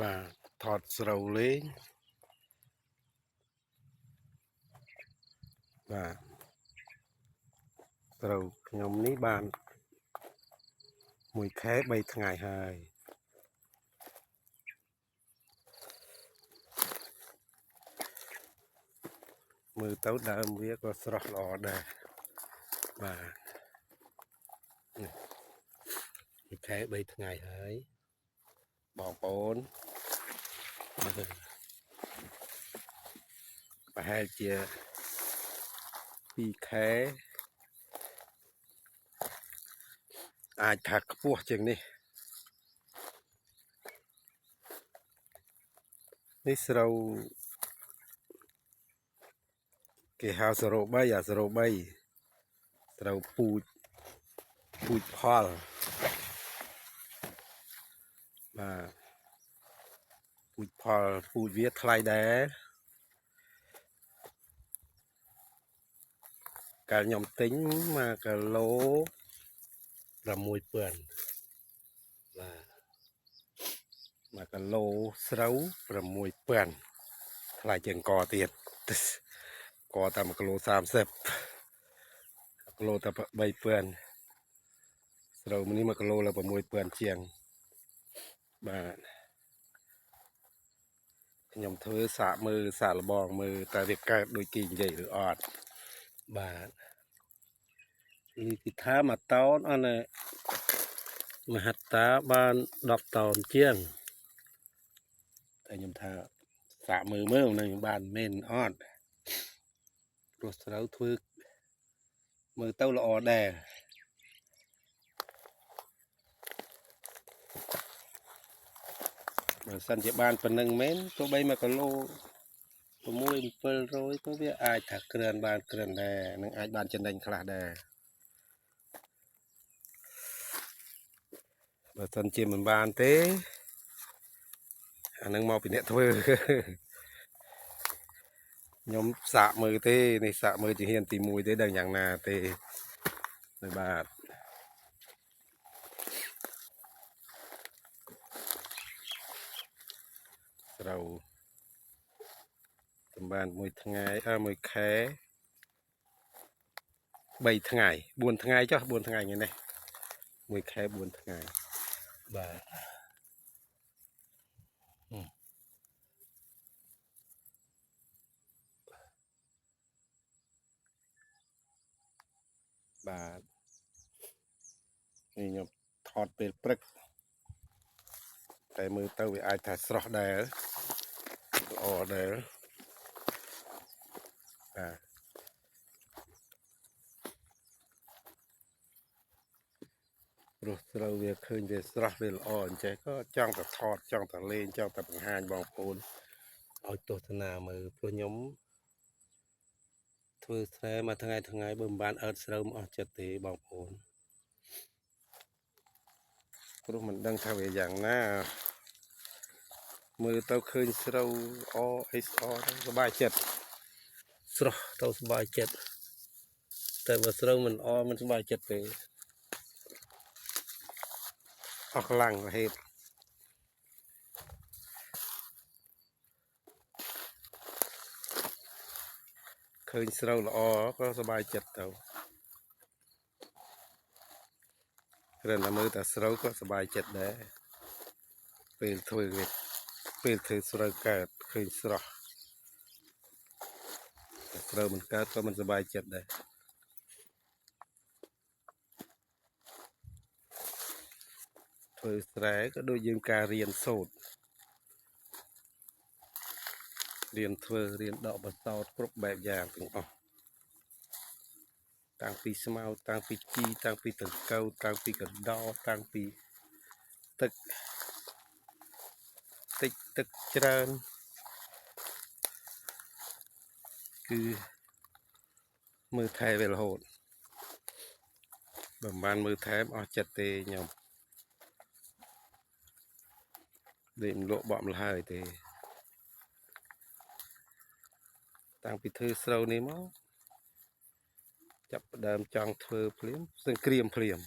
បាទថតស្រូវលេងបាទស្រូវខ្ញុំនេះបាន1 ខែ 3 ថ្ងៃហើយមើលទៅដើមវាក៏ស្រស់ល្អដែរបាទ1 ខែ 3 ថ្ងៃហើយបងប្អូនប្រហែលជា2 ខែអាចថាខ្ពស់ជាងនេះស្រូវគេហៅ0.3អា0.3ស្រូវពូជផលបាទពូជផលពូជវាថ្លៃដែរកាលខ្ញុំទិញ1 គីឡូ 6,000បាទ1 គីឡូស្រូវ 6,000ថ្លៃជាងកទៀតកតែ1 គីឡូ 30 គីឡូតែ 3,000ស្រូវនេះ1 គីឡូលើ 6,000 ជាងបាទខ្ញុំធ្វើសាកមើលសាកល្បងមើលតែវាកើតដូចគេនិយាយឬអត់បាទនេះគឺថា1 តោនអត់ណាមហត្តាបាន10 តោនជាងតែខ្ញុំថាសាកមើលនឹងបានមែនអត់ព្រោះស្រូវធ្វើមើលទៅល្អដែរបើសិនជាបានប៉ុណ្្នឹងមែនទោះបី1 គីឡូ 6-700ក៏វាអាចថាក្រឿនបានក្រឿនដែរនឹងអាចបានចំណេញខ្លះដែរបើសិនជាមិនបានទេអានឹងមកពីអ្នកធ្វើខ្ញុំសាកមើលទេនេះសាកមើលជាហ៊ានទី1ទេដឹងយ៉ាងណាទេនៅបាទស្រូវសម្បាន1 ថ្ងៃ1 ខែ 3 ថ្ងៃ 4 ថ្ងៃចុះ4 ថ្ងៃនេះ1 ខែ 4 ថ្ងៃបាទបាទនេះខ្ញុំថតពេលព្រឹកតែមើលទៅវាអាចថាស្រស់ដែរល្អដែរបាទព្រោះស្រូវវាឃើញវាស្រស់វាល្អអញ្ចឹងក៏ចង់តែថតចង់តែលេងចង់តែបង្ហាញបងប្អូនឲ្យទស្សនាមើលព្រោះខ្ញុំធ្វើស្រែមួយថ្ងៃបើមិនបានអើតស្រូវមិនអស់ចិត្តទេបងប្អូនព្រោះមិនដឹងថាវាយ៉ាងណាមើលទៅឃើញស្រូវអអីស្អទៅសប្បាយចិត្តស្រស់ទៅសប្បាយចិត្តតែបើស្រូវមិនអមិនសប្បាយចិត្តទេអស់ខ្លាំងហេតុឃើញស្រូវល្អក៏សប្បាយចិត្តទៅគ្រាន់តែមើលតែស្រូវក៏សប្បាយចិត្តដែរពេលធ្វើស្រូវកើតឃើញស្រស់ស្រូវមិនកើតក៏មិនសប្បាយចិត្តដែរធ្វើស្រែក៏ដូចយើងការរៀនសូត្ររៀនធ្វើរៀនដកបសោតគ្រប់បែបយ៉ាងទាំងអស់តាំងពីស្មៅតាំងពីជីតាំងពីដង្កូវតាំងពីកណ្ដោតាំងពីទឹកតិចទឹកច្រើនគឺមើលថែវារហូតបើមិនបានមើលថែអស់ចិត្តទេខ្ញុំដេកមិនលក់បក់ម្ល៉េះហើយទេតាំងពីធ្វើស្រូវនេះមកចាប់ផ្ដើមចង់ធ្វើភ្លាមសង្គ្រាមភ្លាម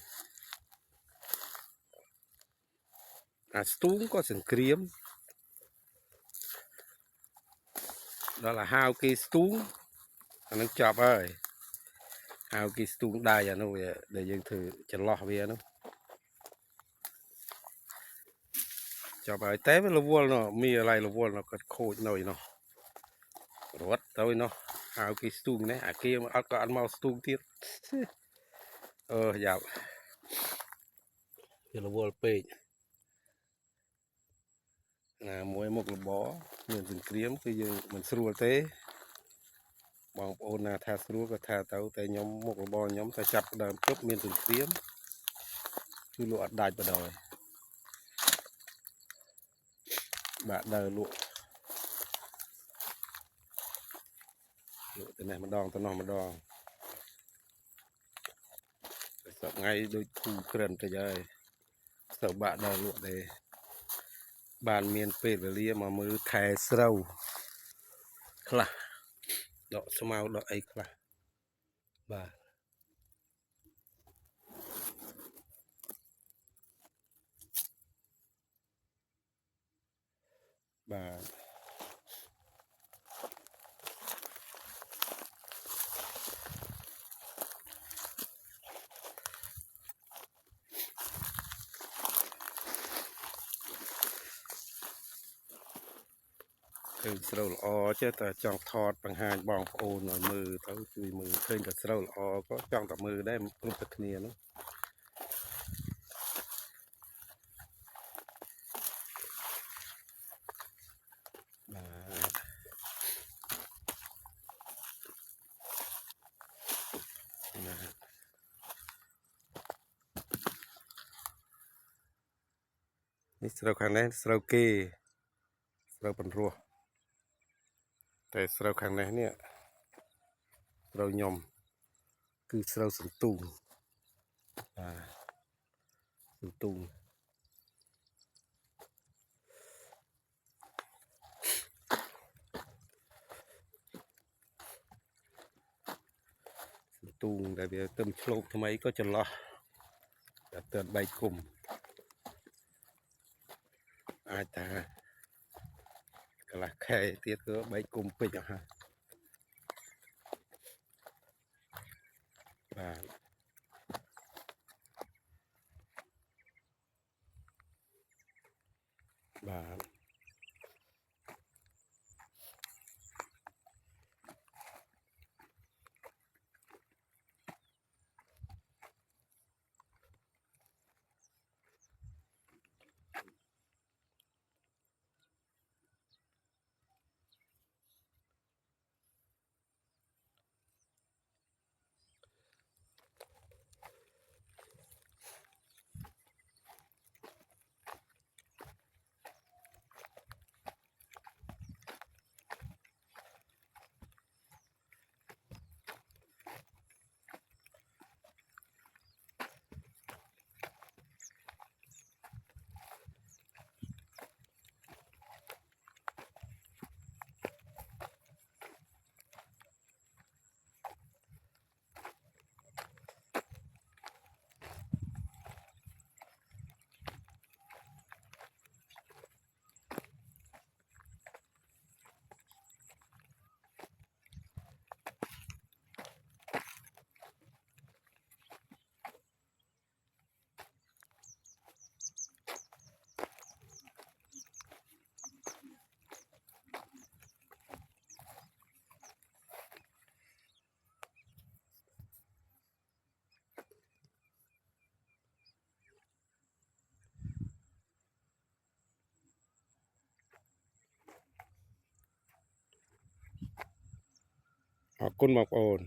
អាស្ទូងក៏សង្គ្រាម đó là hao cái stúng nó chọc ơi hao cái stúng đai à nó để dân thử chân lọt về nó chọc ơi té với lô vuông nó mi ở đây lô vuông nó cất khô nồi nó rốt tới nó hao cái stúng đấy à kia mà có ăn mau stúng tiết dạo thì lô vuông pe là mỗi một là bó mình từng kiếm cái gì mình sưu tế bằng ôn là tha sưu cái tha tàu tại nhóm một là bó nhóm ta chặt đờm cấp mình từng kiếm cứ lụa đạch vào đời bạn đời lụa thế này mà đòn tao mà đòn sợ ngay đôi thu cần cái gì sợ bạn đời lụa để bàn miền pe về lia mà mới thay sâu khla đọ smau đọ ấy khla bà bàคือสโลล์อเจ้าแต่จองทอดบางหางบองโอนหน่อยมือเท้าจุยมือเคยกับสโลล์อก็จองแต่มือได้รูปตะเนียเนาะนี่สโลล์ครั้งนี้สโลล์เกสโลล์ปันรัวแต่สโลล์ครั้งนี้เนี่ยสโลล์ยมคือสโลล์สันตุงสันตุงสันตุงแต่เดี๋ยวเติมโชลกทำไมก็จะรอแต่เตือนใบกลุ่มอาจจะกระแค่เตี้ยก็ใบกลุ่มไปอย่างฮะบา ขอบคุณมากโอน